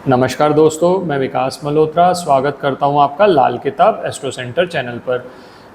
नमस्कार दोस्तों, मैं विकास मल्होत्रा स्वागत करता हूं आपका लाल किताब एस्ट्रो सेंटर चैनल पर।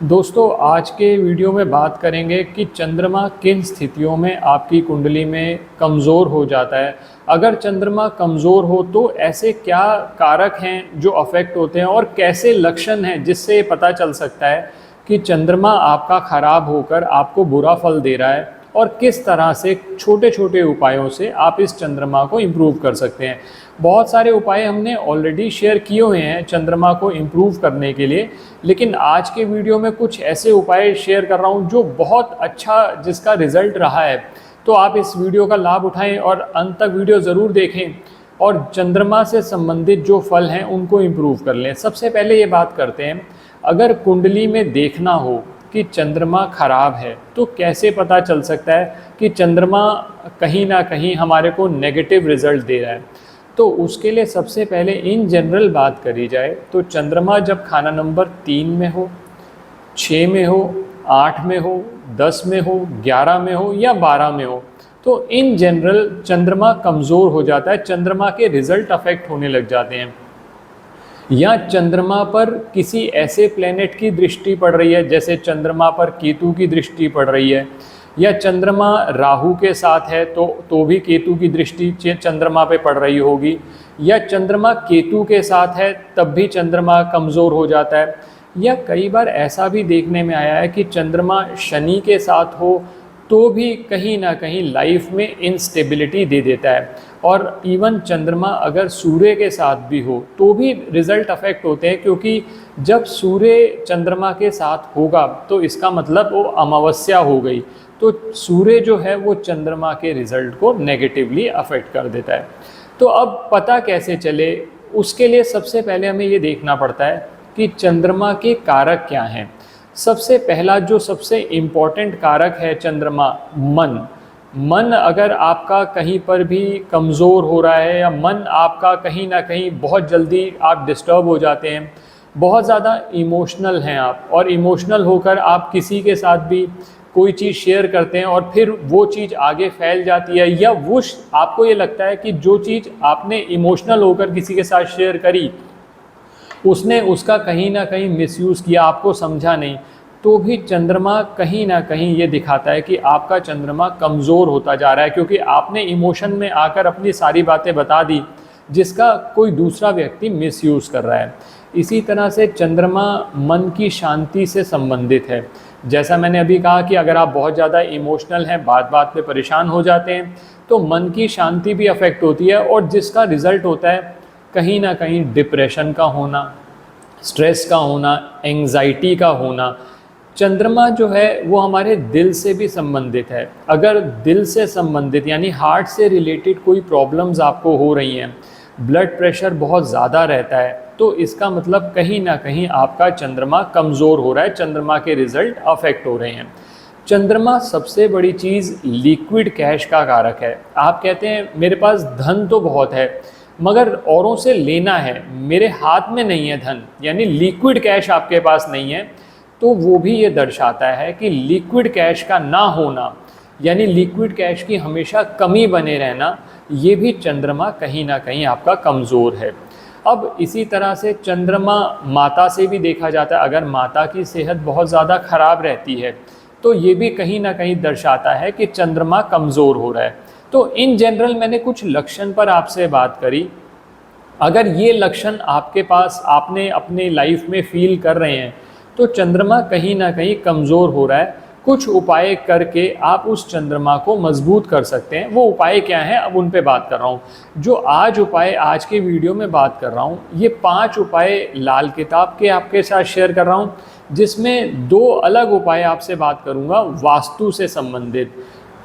दोस्तों, आज के वीडियो में बात करेंगे कि चंद्रमा किन स्थितियों में आपकी कुंडली में कमज़ोर हो जाता है। अगर चंद्रमा कमज़ोर हो तो ऐसे क्या कारक हैं जो अफेक्ट होते हैं और कैसे लक्षण हैं जिससे ये पता चल सकता है कि चंद्रमा आपका ख़राब होकर आपको बुरा फल दे रहा है, और किस तरह से छोटे छोटे उपायों से आप इस चंद्रमा को इम्प्रूव कर सकते हैं। बहुत सारे उपाय हमने ऑलरेडी शेयर किए हुए हैं चंद्रमा को इम्प्रूव करने के लिए, लेकिन आज के वीडियो में कुछ ऐसे उपाय शेयर कर रहा हूं जो बहुत अच्छा जिसका रिजल्ट रहा है। तो आप इस वीडियो का लाभ उठाएं और अंत तक वीडियो ज़रूर देखें और चंद्रमा से संबंधित जो फल हैं उनको इम्प्रूव कर लें। सबसे पहले ये बात करते हैं, अगर कुंडली में देखना हो कि चंद्रमा खराब है तो कैसे पता चल सकता है कि चंद्रमा कहीं ना कहीं हमारे को नेगेटिव रिजल्ट दे रहा है। तो उसके लिए सबसे पहले इन जनरल बात करी जाए तो चंद्रमा जब खाना नंबर 3 में हो, 6 में हो, 8 में हो, 10 में हो, 11 में हो या 12 में हो, तो इन जनरल चंद्रमा कमज़ोर हो जाता है, चंद्रमा के रिजल्ट अफेक्ट होने लग जाते हैं। या चंद्रमा पर किसी ऐसे प्लेनेट की दृष्टि पड़ रही है, जैसे चंद्रमा पर केतु की दृष्टि पड़ रही है, या चंद्रमा राहु के साथ है तो भी केतु की दृष्टि चंद्रमा पे पड़ रही होगी, या चंद्रमा केतु के साथ है तब भी चंद्रमा कमज़ोर हो जाता है, या कई बार ऐसा भी देखने में आया है कि चंद्रमा शनि के साथ हो तो भी कहीं ना कहीं लाइफ में इंस्टेबिलिटी दे देता है। और इवन चंद्रमा अगर सूर्य के साथ भी हो तो भी रिज़ल्ट अफेक्ट होते हैं, क्योंकि जब सूर्य चंद्रमा के साथ होगा तो इसका मतलब वो अमावस्या हो गई, तो सूर्य जो है वो चंद्रमा के रिज़ल्ट को नेगेटिवली अफेक्ट कर देता है। तो अब पता कैसे चले, उसके लिए सबसे पहले हमें ये देखना पड़ता है कि चंद्रमा के कारक क्या हैं। सबसे पहला जो सबसे इम्पॉर्टेंट कारक है चंद्रमा, मन अगर आपका कहीं पर भी कमज़ोर हो रहा है या मन आपका कहीं ना कहीं बहुत जल्दी आप डिस्टर्ब हो जाते हैं, बहुत ज़्यादा इमोशनल हैं आप, और इमोशनल होकर आप किसी के साथ भी कोई चीज़ शेयर करते हैं और फिर वो चीज़ आगे फैल जाती है, या वो आपको ये लगता है कि जो चीज़ आपने इमोशनल होकर किसी के साथ शेयर करी उसने उसका कहीं ना कहीं मिसयूज़ किया, आपको समझा नहीं, तो भी चंद्रमा कहीं ना कहीं ये दिखाता है कि आपका चंद्रमा कमज़ोर होता जा रहा है, क्योंकि आपने इमोशन में आकर अपनी सारी बातें बता दी जिसका कोई दूसरा व्यक्ति मिसयूज़ कर रहा है। इसी तरह से चंद्रमा मन की शांति से संबंधित है। जैसा मैंने अभी कहा कि अगर आप बहुत ज़्यादा इमोशनल हैं, बात बात पे परेशान हो जाते हैं, तो मन की शांति भी अफेक्ट होती है, और जिसका रिज़ल्ट होता है कहीं ना कहीं डिप्रेशन का होना, स्ट्रेस का होना, एंग्जाइटी का होना। चंद्रमा जो है वो हमारे दिल से भी संबंधित है। अगर दिल से संबंधित यानी हार्ट से रिलेटेड कोई प्रॉब्लम्स आपको हो रही हैं, ब्लड प्रेशर बहुत ज़्यादा रहता है, तो इसका मतलब कहीं ना कहीं आपका चंद्रमा कमज़ोर हो रहा है, चंद्रमा के रिज़ल्ट अफेक्ट हो रहे हैं। चंद्रमा सबसे बड़ी चीज़ लिक्विड कैश का कारक है। आप कहते हैं मेरे पास धन तो बहुत है मगर औरों से लेना है, मेरे हाथ में नहीं है धन, यानी लिक्विड कैश आपके पास नहीं है, तो वो भी ये दर्शाता है कि लिक्विड कैश का ना होना, यानी लिक्विड कैश की हमेशा कमी बने रहना, ये भी चंद्रमा कहीं ना कहीं आपका कमज़ोर है। अब इसी तरह से चंद्रमा माता से भी देखा जाता है। अगर माता की सेहत बहुत ज़्यादा ख़राब रहती है तो ये भी कहीं ना कहीं दर्शाता है कि चंद्रमा कमज़ोर हो रहा है। तो इन जनरल मैंने कुछ लक्षण पर आपसे बात करी। अगर ये लक्षण आपके पास आपने अपने लाइफ में फील कर रहे हैं तो चंद्रमा कहीं ना कहीं कमज़ोर हो रहा है। कुछ उपाय करके आप उस चंद्रमा को मजबूत कर सकते हैं। वो उपाय क्या हैं, अब उन पे बात कर रहा हूँ। जो आज के वीडियो में बात कर रहा हूँ, ये 5 उपाय लाल किताब के आपके साथ शेयर कर रहा हूँ, जिसमें 2 अलग उपाय आपसे बात करूँगा वास्तु से संबंधित,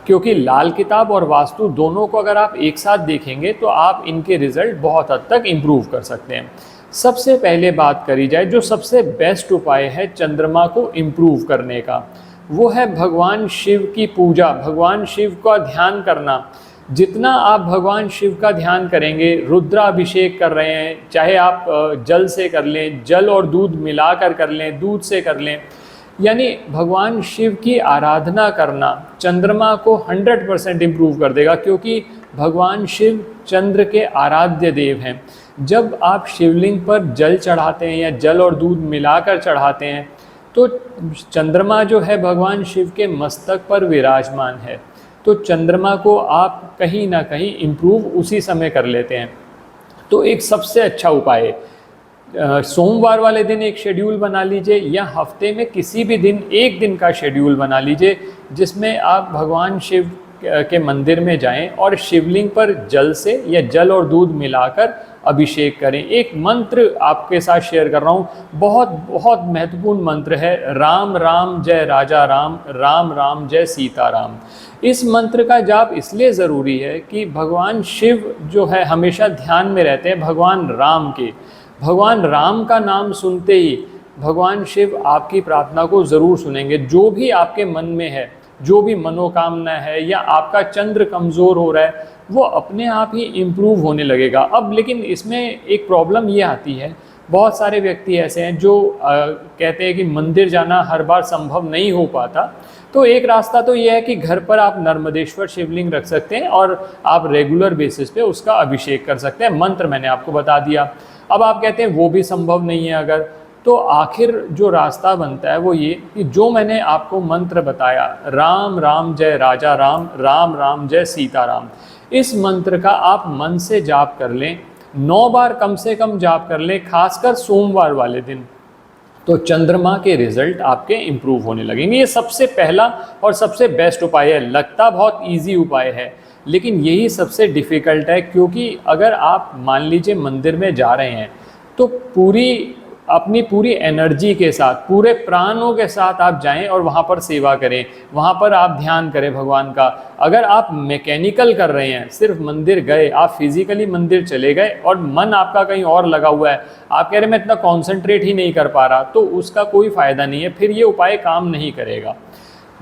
क्योंकि लाल किताब और वास्तु दोनों को अगर आप एक साथ देखेंगे तो आप इनके रिज़ल्ट बहुत हद तक इम्प्रूव कर सकते हैं। सबसे पहले बात करी जाए जो सबसे बेस्ट उपाय है चंद्रमा को इम्प्रूव करने का, वो है भगवान शिव की पूजा, भगवान शिव का ध्यान करना। जितना आप भगवान शिव का ध्यान करेंगे, रुद्राभिषेक कर रहे हैं, चाहे आप जल से कर लें, जल और दूध मिलाकर कर लें, दूध से कर लें, यानी भगवान शिव की आराधना करना चंद्रमा को 100% इम्प्रूव कर देगा, क्योंकि भगवान शिव चंद्र के आराध्य देव हैं। जब आप शिवलिंग पर जल चढ़ाते हैं या जल और दूध मिलाकर चढ़ाते हैं तो चंद्रमा जो है भगवान शिव के मस्तक पर विराजमान है। तो चंद्रमा को आप कहीं ना कहीं इम्प्रूव उसी समय कर लेते हैं। तो एक सबसे अच्छा उपाय है, सोमवार वाले दिन एक शेड्यूल बना लीजिए या हफ्ते में किसी भी दिन एक दिन का शेड्यूल बना लीजिए जिसमें आप भगवान शिव के मंदिर में जाएं और शिवलिंग पर जल से या जल और दूध मिलाकर अभिषेक करें। एक मंत्र आपके साथ शेयर कर रहा हूँ, बहुत बहुत महत्वपूर्ण मंत्र है, राम राम जय राजा राम, राम राम जय सीता राम। इस मंत्र का जाप इसलिए ज़रूरी है कि भगवान शिव जो है हमेशा ध्यान में रहते हैं भगवान राम के। भगवान राम का नाम सुनते ही भगवान शिव आपकी प्रार्थना को ज़रूर सुनेंगे। जो भी आपके मन में है, जो भी मनोकामना है या आपका चंद्र कमज़ोर हो रहा है वो अपने आप ही इम्प्रूव होने लगेगा। अब लेकिन इसमें एक प्रॉब्लम ये आती है, बहुत सारे व्यक्ति ऐसे हैं जो कहते हैं कि मंदिर जाना हर बार संभव नहीं हो पाता। तो एक रास्ता तो ये है कि घर पर आप नर्मदेश्वर शिवलिंग रख सकते हैं और आप रेगुलर बेसिस पे उसका अभिषेक कर सकते हैं। मंत्र मैंने आपको बता दिया। अब आप कहते हैं वो भी संभव नहीं है अगर, तो आखिर जो रास्ता बनता है वो ये कि जो मैंने आपको मंत्र बताया, राम राम जय राजा राम, राम राम जय सीता राम, इस मंत्र का आप मन से जाप कर लें, 9 बार कम से कम जाप कर लें, खासकर सोमवार वाले दिन। तो चंद्रमा के रिजल्ट आपके इम्प्रूव होने लगेंगे। ये सबसे पहला और सबसे बेस्ट उपाय है। लगता बहुत इजी उपाय है लेकिन यही सबसे डिफ़िकल्ट है, क्योंकि अगर आप मान लीजिए मंदिर में जा रहे हैं तो अपनी पूरी एनर्जी के साथ, पूरे प्राणों के साथ आप जाएं और वहाँ पर सेवा करें, वहाँ पर आप ध्यान करें भगवान का। अगर आप मैकेनिकल कर रहे हैं, सिर्फ मंदिर गए, आप फिजिकली मंदिर चले गए और मन आपका कहीं और लगा हुआ है, आप कह रहे मैं इतना कॉन्सेंट्रेट ही नहीं कर पा रहा, तो उसका कोई फ़ायदा नहीं है, फिर ये उपाय काम नहीं करेगा।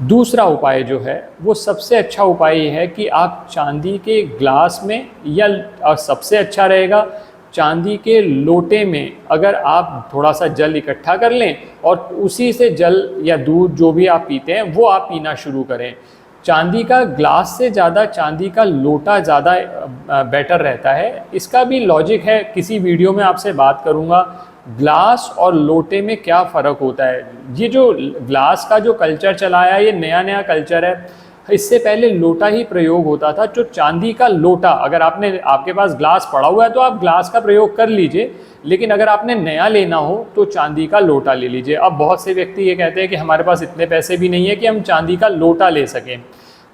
दूसरा उपाय जो है वो सबसे अच्छा उपाय ये है कि आप चांदी के ग्लास में या सबसे अच्छा रहेगा चांदी के लोटे में अगर आप थोड़ा सा जल इकट्ठा कर लें और उसी से जल या दूध जो भी आप पीते हैं वो आप पीना शुरू करें। चांदी का ग्लास से ज़्यादा चांदी का लोटा ज़्यादा बेटर रहता है। इसका भी लॉजिक है, किसी वीडियो में आपसे बात करूँगा ग्लास और लोटे में क्या फ़र्क होता है। ये जो ग्लास का जो कल्चर चला है ये नया नया कल्चर है। इससे पहले लोटा ही प्रयोग होता था। जो चांदी का लोटा, अगर आपके पास ग्लास पड़ा हुआ है तो आप ग्लास का प्रयोग कर लीजिए, लेकिन अगर आपने नया लेना हो तो चांदी का लोटा ले लीजिए। अब बहुत से व्यक्ति ये कहते हैं कि हमारे पास इतने पैसे भी नहीं है कि हम चांदी का लोटा ले सकें।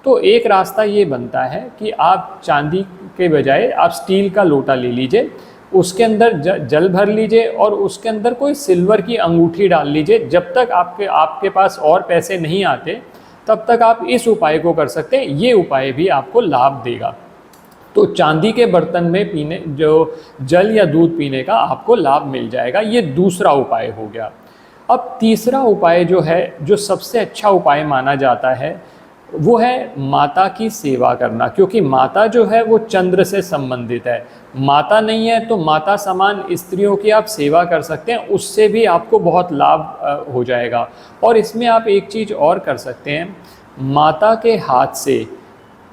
तो एक रास्ता ये बनता है कि आप चांदी के बजाय आप स्टील का लोटा ले लीजिए, उसके अंदर जल भर लीजिए और उसके अंदर कोई सिल्वर की अंगूठी डाल लीजिए। जब तक आपके पास और पैसे नहीं आते तब तक आप इस उपाय को कर सकते हैं। ये उपाय भी आपको लाभ देगा। तो चांदी के बर्तन में पीने जो जल या दूध पीने का आपको लाभ मिल जाएगा। ये दूसरा उपाय हो गया। अब तीसरा उपाय जो है, जो सबसे अच्छा उपाय माना जाता है, वो है माता की सेवा करना, क्योंकि माता जो है वो चंद्र से संबंधित है। माता नहीं है तो माता समान स्त्रियों की आप सेवा कर सकते हैं, उससे भी आपको बहुत लाभ हो जाएगा। और इसमें आप एक चीज़ और कर सकते हैं, माता के हाथ से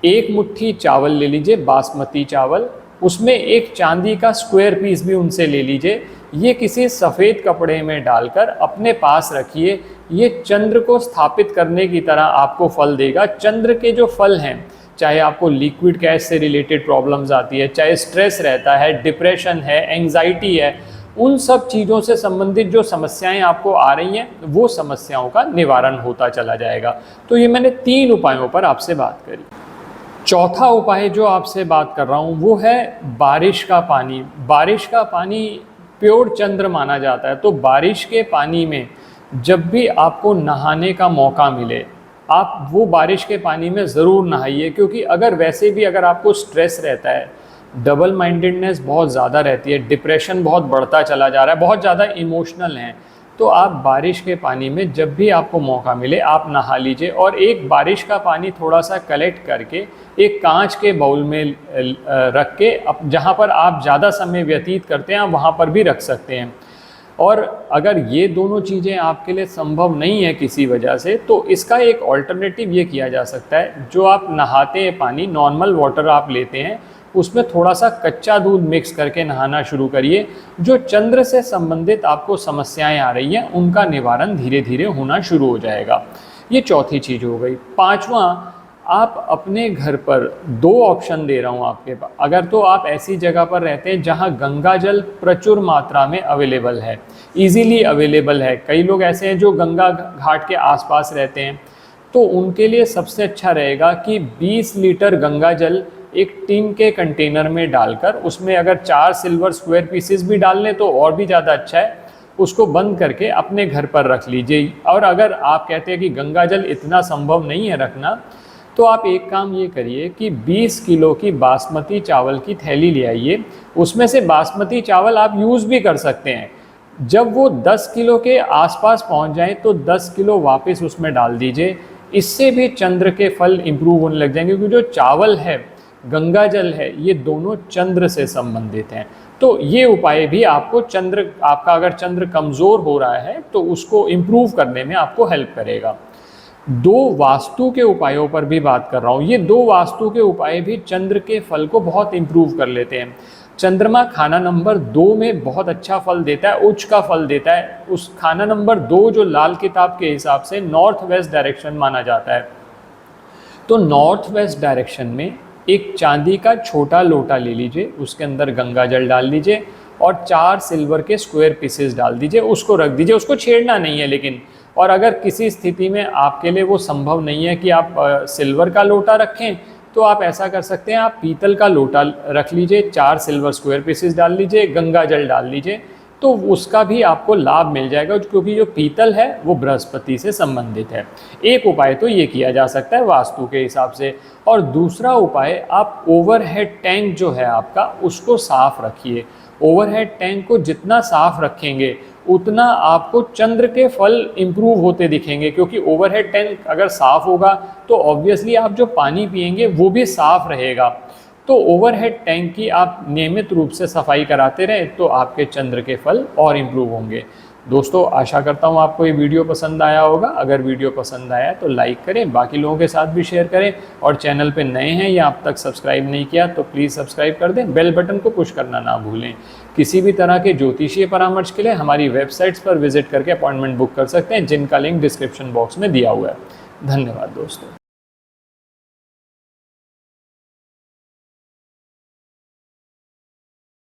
एक मुट्ठी चावल ले लीजिए, बासमती चावल, उसमें एक चांदी का स्क्वायर पीस भी उनसे ले लीजिए। ये किसी सफ़ेद कपड़े में डालकर अपने पास रखिए। ये चंद्र को स्थापित करने की तरह आपको फल देगा। चंद्र के जो फल हैं, चाहे आपको लिक्विड कैश से रिलेटेड प्रॉब्लम्स आती है, चाहे स्ट्रेस रहता है, डिप्रेशन है, एंग्जाइटी है, उन सब चीज़ों से संबंधित जो समस्याएं आपको आ रही हैं वो समस्याओं का निवारण होता चला जाएगा। तो ये मैंने 3 उपायों पर आपसे बात करी। चौथा उपाय जो आपसे बात कर रहा हूँ वो है बारिश का पानी। बारिश का पानी प्योर चंद्र माना जाता है। तो बारिश के पानी में जब भी आपको नहाने का मौका मिले, आप वो बारिश के पानी में ज़रूर नहाइए, क्योंकि अगर आपको स्ट्रेस रहता है, डबल माइंडेडनेस बहुत ज़्यादा रहती है, डिप्रेशन बहुत बढ़ता चला जा रहा है, बहुत ज़्यादा इमोशनल हैं, तो आप बारिश के पानी में जब भी आपको मौका मिले आप नहा लीजिए। और एक बारिश का पानी थोड़ा सा कलेक्ट करके एक कांच के बाउल में रख के जहाँ पर आप ज़्यादा समय व्यतीत करते हैं आप वहाँ पर भी रख सकते हैं। और अगर ये दोनों चीज़ें आपके लिए संभव नहीं है किसी वजह से, तो इसका एक ऑल्टरनेटिव ये किया जा सकता है, जो आप नहाते हैं पानी, नॉर्मल वाटर आप लेते हैं, उसमें थोड़ा सा कच्चा दूध मिक्स करके नहाना शुरू करिए। जो चंद्र से संबंधित आपको समस्याएं आ रही हैं उनका निवारण धीरे धीरे होना शुरू हो जाएगा। ये चौथी चीज़ हो गई। पांचवा, आप अपने घर पर 2 ऑप्शन दे रहा हूँ आपके पास। अगर तो आप ऐसी जगह पर रहते हैं जहाँ गंगा जल प्रचुर मात्रा में अवेलेबल है, इजीली अवेलेबल है, कई लोग ऐसे हैं जो गंगा घाट के आसपास रहते हैं, तो उनके लिए सबसे अच्छा रहेगा कि 20 लीटर गंगा जल एक टीन के कंटेनर में डालकर, उसमें अगर 4 सिल्वर स्क्वायर पीसेस भी डाल लें तो और भी ज़्यादा अच्छा है, उसको बंद करके अपने घर पर रख लीजिए। और अगर आप कहते हैं कि गंगा जल इतना संभव नहीं है रखना, तो आप एक काम ये करिए कि 20 किलो की बासमती चावल की थैली ले आइए। उसमें से बासमती चावल आप यूज़ भी कर सकते हैं। जब वो 10 किलो के आसपास पहुंच जाए तो 10 किलो वापस उसमें डाल दीजिए। इससे भी चंद्र के फल इम्प्रूव होने लग जाएंगे, क्योंकि जो चावल है, गंगा जल है, ये दोनों चंद्र से संबंधित हैं। तो ये उपाय भी आपको आपका अगर चंद्र कमज़ोर हो रहा है तो उसको इम्प्रूव करने में आपको हेल्प करेगा। 2 वास्तु के उपायों पर भी बात कर रहा हूँ। ये 2 वास्तु के उपाय भी चंद्र के फल को बहुत इम्प्रूव कर लेते हैं। चंद्रमा खाना नंबर 2 में बहुत अच्छा फल देता है, उच्च का फल देता है। उस खाना नंबर 2 जो लाल किताब के हिसाब से नॉर्थ वेस्ट डायरेक्शन माना जाता है। तो नॉर्थ वेस्ट डायरेक्शन में एक चांदी का छोटा लोटा ले लीजिए, उसके अंदर गंगा जल डाल लीजिए और 4 सिल्वर के स्क्वायर पीसेस डाल दीजिए, उसको रख दीजिए, उसको छेड़ना नहीं है लेकिन। और अगर किसी स्थिति में आपके लिए वो संभव नहीं है कि आप सिल्वर का लोटा रखें, तो आप ऐसा कर सकते हैं, आप पीतल का लोटा रख लीजिए, 4 सिल्वर स्क्वायर पीसेस डाल लीजिए, गंगा जल डाल लीजिए, तो उसका भी आपको लाभ मिल जाएगा, क्योंकि जो पीतल है वो बृहस्पति से संबंधित है। एक उपाय तो ये किया जा सकता है वास्तु के हिसाब से। और दूसरा उपाय, आप ओवरहेड टैंक जो है आपका, उसको साफ रखिए। ओवरहेड टैंक को जितना साफ रखेंगे उतना आपको चंद्र के फल इम्प्रूव होते दिखेंगे, क्योंकि ओवरहेड टैंक अगर साफ होगा तो ऑब्वियसली आप जो पानी पिएंगे वो भी साफ रहेगा। तो ओवरहेड टैंक की आप नियमित रूप से सफाई कराते रहें तो आपके चंद्र के फल और इम्प्रूव होंगे। दोस्तों, आशा करता हूँ आपको ये वीडियो पसंद आया होगा। अगर वीडियो पसंद आया तो लाइक करें, बाकी लोगों के साथ भी शेयर करें, और चैनल पे नए हैं या अब तक सब्सक्राइब नहीं किया तो प्लीज़ सब्सक्राइब कर दें, बेल बटन को पुश करना ना भूलें। किसी भी तरह के ज्योतिषीय परामर्श के लिए हमारी वेबसाइट्स पर विजिट करके अपॉइंटमेंट बुक कर सकते हैं, जिनका लिंक डिस्क्रिप्शन बॉक्स में दिया हुआ है। धन्यवाद दोस्तों।